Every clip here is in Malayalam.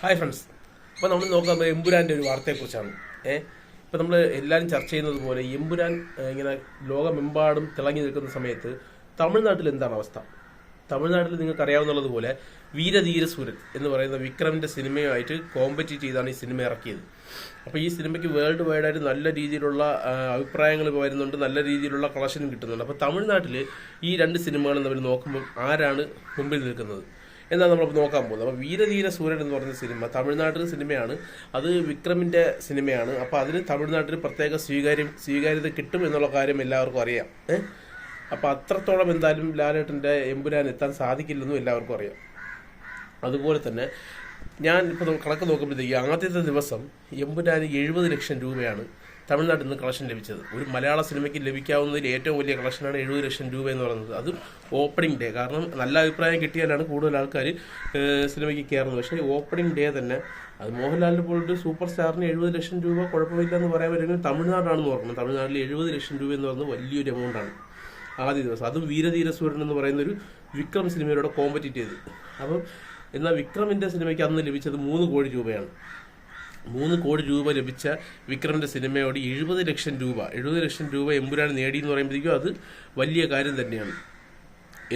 Hi friends. അപ്പോൾ നമ്മൾ നോക്കാൻ എമ്പുരാൻ്റെ ഒരു വാർത്തയെക്കുറിച്ചാണ്. ഇപ്പോൾ നമ്മൾ എല്ലാവരും ചർച്ച ചെയ്യുന്നത് പോലെ എമ്പുരാൻ ഇങ്ങനെ ലോകമെമ്പാടും തിളങ്ങി നിൽക്കുന്ന സമയത്ത് തമിഴ്നാട്ടിൽ എന്താണ് അവസ്ഥ? തമിഴ്നാട്ടിൽ നിങ്ങൾക്ക് അറിയാവുന്നതുപോലെ വീരധീര സൂരൻ എന്ന് പറയുന്ന വിക്രമിൻ്റെ സിനിമയുമായിട്ട് കോമ്പറ്റീറ്റ് ചെയ്താണ് ഈ സിനിമ ഇറക്കിയത്. അപ്പോൾ ഈ സിനിമയ്ക്ക് വേൾഡ് വൈഡായിട്ട് നല്ല രീതിയിലുള്ള അഭിപ്രായങ്ങൾ വരുന്നുണ്ട്, നല്ല രീതിയിലുള്ള കളക്ഷനും കിട്ടുന്നുണ്ട്. അപ്പോൾ തമിഴ്നാട്ടിൽ ഈ രണ്ട് സിനിമകളും നമ്മൾ നോക്കുമ്പോൾ ആരാണ് മുമ്പിൽ നിൽക്കുന്നത് എന്നാണ് നമ്മൾ നോക്കാൻ പോകുന്നത്. അപ്പോൾ വീരധീര സൂരൻ എന്ന് പറയുന്ന സിനിമ തമിഴ്നാട്ടിൽ സിനിമയാണ്, അത് വിക്രമിൻ്റെ സിനിമയാണ്. അപ്പോൾ അതിന് തമിഴ്നാട്ടിൽ പ്രത്യേക സ്വീകാര്യത കിട്ടും എന്നുള്ള കാര്യം എല്ലാവർക്കും അറിയാം. അപ്പോൾ അത്രത്തോളം എന്തായാലും ലാലേട്ടൻ്റെ എമ്പുരാൻ എത്താൻ സാധിക്കില്ലെന്നും എല്ലാവർക്കും അറിയാം. അതുപോലെ തന്നെ ഞാൻ ഇപ്പോൾ കണക്ക് നോക്കുമ്പോഴത്തേക്ക് ആദ്യത്തെ ദിവസം എമ്പുരാന് 70 ലക്ഷം രൂപയാണ് തമിഴ്നാട്ടിൽ നിന്ന് കളക്ഷൻ ലഭിച്ചത്. ഒരു മലയാള സിനിമയ്ക്ക് ലഭിക്കാവുന്നതിൽ ഏറ്റവും വലിയ കളക്ഷനാണ് 70 ലക്ഷം രൂപ എന്ന് പറയുന്നത്. അത് ഓപ്പണിംഗ് ഡേ, കാരണം നല്ല അഭിപ്രായം കിട്ടിയാലാണ് കൂടുതൽ ആൾക്കാർ സിനിമയ്ക്ക് കയറുന്നത്. പക്ഷേ ഓപ്പണിംഗ് ഡേ തന്നെ അത് മോഹൻലാലിനെ പോലൊരു സൂപ്പർ സ്റ്റാറിന് 70 ലക്ഷം രൂപ കുഴപ്പമില്ല എന്ന് പറയാൻ പറ്റുമെങ്കിൽ തമിഴ്നാടാണെന്ന് ഓർക്കണം. തമിഴ്നാട്ടിൽ 70 ലക്ഷം രൂപ എന്ന് പറയുന്നത് വലിയൊരു എമൗണ്ടാണ് ആദ്യ ദിവസം. അതും വീരധീര സൂരൻ എന്ന് പറയുന്ന ഒരു വിക്രം സിനിമയോടെ കോമ്പറ്റീറ്റ് ചെയ്ത്. അപ്പം എന്നാൽ വിക്രമിൻ്റെ സിനിമയ്ക്ക് അന്ന് ലഭിച്ചത് 3 കോടി രൂപയാണ്. 3 കോടി രൂപ ലഭിച്ച വിക്രമിൻ്റെ സിനിമയോട് 70 ലക്ഷം രൂപ എമ്പുരാൻ നേടി എന്ന് പറയുമ്പോഴത്തേക്കും അത് വലിയ കാര്യം തന്നെയാണ്.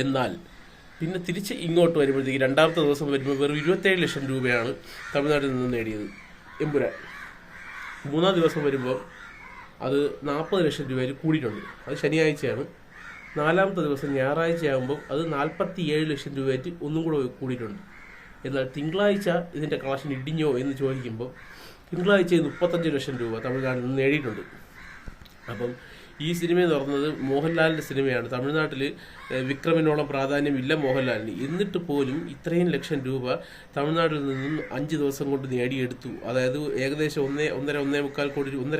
എന്നാൽ പിന്നെ തിരിച്ച് ഇങ്ങോട്ട് വരുമ്പോഴത്തേക്ക് രണ്ടാമത്തെ ദിവസം വരുമ്പോൾ വെറും 27 ലക്ഷം രൂപയാണ് തമിഴ്നാട്ടിൽ നിന്ന് നേടിയത് എമ്പുരാൻ. മൂന്നാം ദിവസം വരുമ്പോൾ അത് 40 ലക്ഷം രൂപയിൽ കൂടിയിട്ടുണ്ട്. അത് ശനിയാഴ്ചയാണ്. നാലാമത്തെ ദിവസം ഞായറാഴ്ച ആകുമ്പോൾ അത് 47 ലക്ഷം രൂപയായിട്ട് ഒന്നും കൂടെ കൂടിയിട്ടുണ്ട്. എന്നാൽ തിങ്കളാഴ്ച ഇതിൻ്റെ കളക്ഷൻ ഇടിഞ്ഞോ എന്ന് ചോദിക്കുമ്പോൾ തിങ്കളാഴ്ച 35 ലക്ഷം രൂപ തമിഴ്നാട്ടിൽ നിന്ന് നേടിയിട്ടുണ്ട്. അപ്പം ഈ സിനിമ എന്ന് പറയുന്നത് മോഹൻലാലിൻ്റെ സിനിമയാണ്. തമിഴ്നാട്ടിൽ വിക്രമിനോളം പ്രാധാന്യമില്ല മോഹൻലാലിന്. എന്നിട്ട് പോലും ഇത്രയും ലക്ഷം രൂപ തമിഴ്നാട്ടിൽ നിന്നും 5 ദിവസം കൊണ്ട് നേടിയെടുത്തു. അതായത് ഏകദേശം 1.5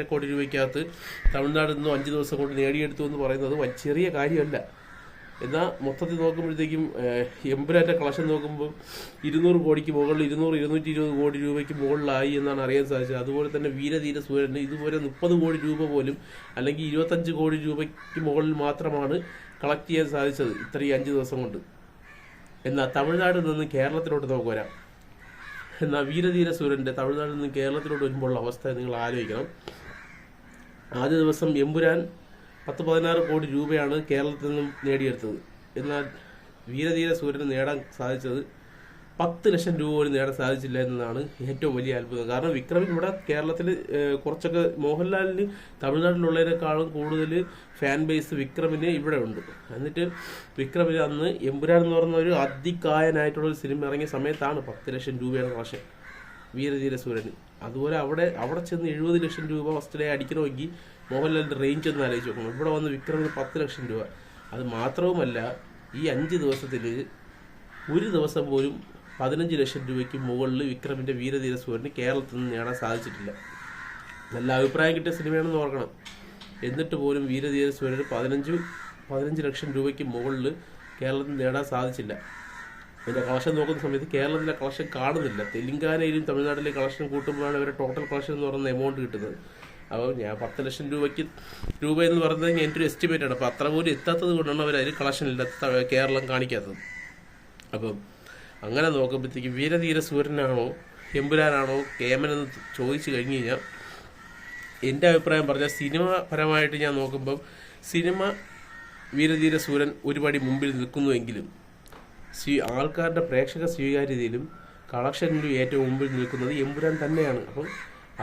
കോടി രൂപയ്ക്കകത്ത് തമിഴ്നാട്ടിൽ നിന്നും 5 ദിവസം കൊണ്ട് നേടിയെടുത്തു എന്ന് പറയുന്നത് ചെറിയ കാര്യമല്ല. എന്നാൽ മൊത്തത്തിൽ നോക്കുമ്പോഴത്തേക്കും എമ്പുരാൻ്റെ കളക്ഷൻ നോക്കുമ്പോൾ 200 കോടിക്ക് മുകളിൽ 220 കോടി രൂപയ്ക്ക് മുകളിലായി എന്നാണ് അറിയാൻ സാധിച്ചത്. അതുപോലെ തന്നെ വീരധീര സൂരന് ഇതുപോലെ 30 കോടി രൂപ പോലും അല്ലെങ്കിൽ 25 കോടി രൂപയ്ക്ക് മുകളിൽ മാത്രമാണ് കളക്ട് ചെയ്യാൻ സാധിച്ചത് ഇത്രയും 5 ദിവസം കൊണ്ട്. എന്നാൽ തമിഴ്നാട്ടിൽ നിന്ന് കേരളത്തിലോട്ട് നമുക്ക് വരാം. എന്നാൽ വീരധീര സൂരൻ്റെ തമിഴ്നാട്ടിൽ നിന്ന് കേരളത്തിലോട്ട് വരുമ്പോഴുള്ള അവസ്ഥ നിങ്ങൾ ആലോചിക്കണം. ആദ്യ ദിവസം എമ്പുരാൻ 10-16 കോടി രൂപയാണ് കേരളത്തിൽ നിന്നും നേടിയെടുത്തത്. എന്നാൽ വീരധീര സൂര്യന് നേടാൻ സാധിച്ചത് 10 ലക്ഷം രൂപ പോലും നേടാൻ സാധിച്ചില്ല എന്നതാണ് ഏറ്റവും വലിയ അത്ഭുതം. കാരണം വിക്രമിന് ഇവിടെ കേരളത്തിൽ കുറച്ചൊക്കെ മോഹൻലാലിന് തമിഴ്നാട്ടിലുള്ളതിനേക്കാളും കൂടുതൽ ഫാൻ ബേസ് വിക്രമിന് ഇവിടെ ഉണ്ട്. എന്നിട്ട് വിക്രമിന് അന്ന് എമ്പുരാൻ എന്ന് പറയുന്ന ഒരു അതികായനായിട്ടുള്ളൊരു സിനിമ ഇറങ്ങിയ സമയത്താണ് 10 ലക്ഷം രൂപയാണ് കളക്ഷൻ വീരധീര സൂര്യന്. അതുപോലെ അവിടെ ചെന്ന് 70 ലക്ഷം രൂപ ഫസ്റ്റ് ഡേ അടിക്കണമെങ്കിൽ മോഹൻലാലിൻ്റെ റേഞ്ച് ഒന്ന് ആലോചിച്ച് നോക്കണം. ഇവിടെ വന്ന് വിക്രമിന് 10 ലക്ഷം രൂപ. അത് മാത്രവുമല്ല, ഈ 5 ദിവസത്തിൽ ഒരു ദിവസം പോലും 15 ലക്ഷം രൂപയ്ക്ക് മുകളിൽ വിക്രമിൻ്റെ വീരധീര സൂര്യന് കേരളത്തിൽ നിന്ന് നേടാൻ സാധിച്ചിട്ടില്ല. നല്ല അഭിപ്രായം കിട്ടിയ സിനിമയാണെന്ന് ഓർക്കണം. എന്നിട്ട് പോലും വീരധീര സൂര്യന് 15 ലക്ഷം രൂപയ്ക്ക് മുകളിൽ കേരളത്തിൽ നേടാൻ സാധിച്ചില്ല. അതിൻ്റെ കളക്ഷൻ നോക്കുന്ന സമയത്ത് കേരളത്തിലെ കളക്ഷൻ കാണുന്നില്ല. തെലുങ്കാനയിലും തമിഴ്നാട്ടിലെ കളക്ഷൻ കൂട്ടുമ്പോഴാണ് അവരുടെ ടോട്ടൽ കളക്ഷൻ എന്ന് പറയുന്ന എമൗണ്ട് കിട്ടുന്നത്. അപ്പോൾ ഞാൻ 10 ലക്ഷം രൂപ എന്ന് പറയുന്നത് എൻ്റെ ഒരു എസ്റ്റിമേറ്റ് ആണ്. അപ്പോൾ അത്ര പോലും എത്താത്തത് കൊണ്ടാണ് അവർ അതിൽ കളക്ഷൻ ഇല്ലാത്ത കേരളം കാണിക്കാത്തത്. അപ്പം അങ്ങനെ നോക്കുമ്പോഴത്തേക്ക് വീരധീര സൂര്യനാണോ എമ്പുരാനാണോ കേമനെന്ന് ചോദിച്ചു കഴിഞ്ഞ് കഴിഞ്ഞാൽ എൻ്റെ അഭിപ്രായം പറഞ്ഞാൽ സിനിമ പരമായിട്ട് ഞാൻ നോക്കുമ്പം സിനിമ വീരധീര സൂര്യൻ ഒരുപടി മുമ്പിൽ നിൽക്കുന്നുവെങ്കിലും ആൾക്കാരുടെ പ്രേക്ഷക സ്വീകാര്യതയിലും കളക്ഷനിലും ഏറ്റവും മുമ്പിൽ നിൽക്കുന്നത് എമ്പുരാൻ തന്നെയാണ്. അപ്പം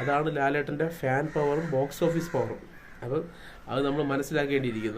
അതാണ് ലാലേട്ടൻ്റെ ഫാൻ പവറും ബോക്സ് ഓഫീസ് പവറും. അപ്പം അത് നമ്മൾ മനസ്സിലാക്കേണ്ടിയിരിക്കുന്നു.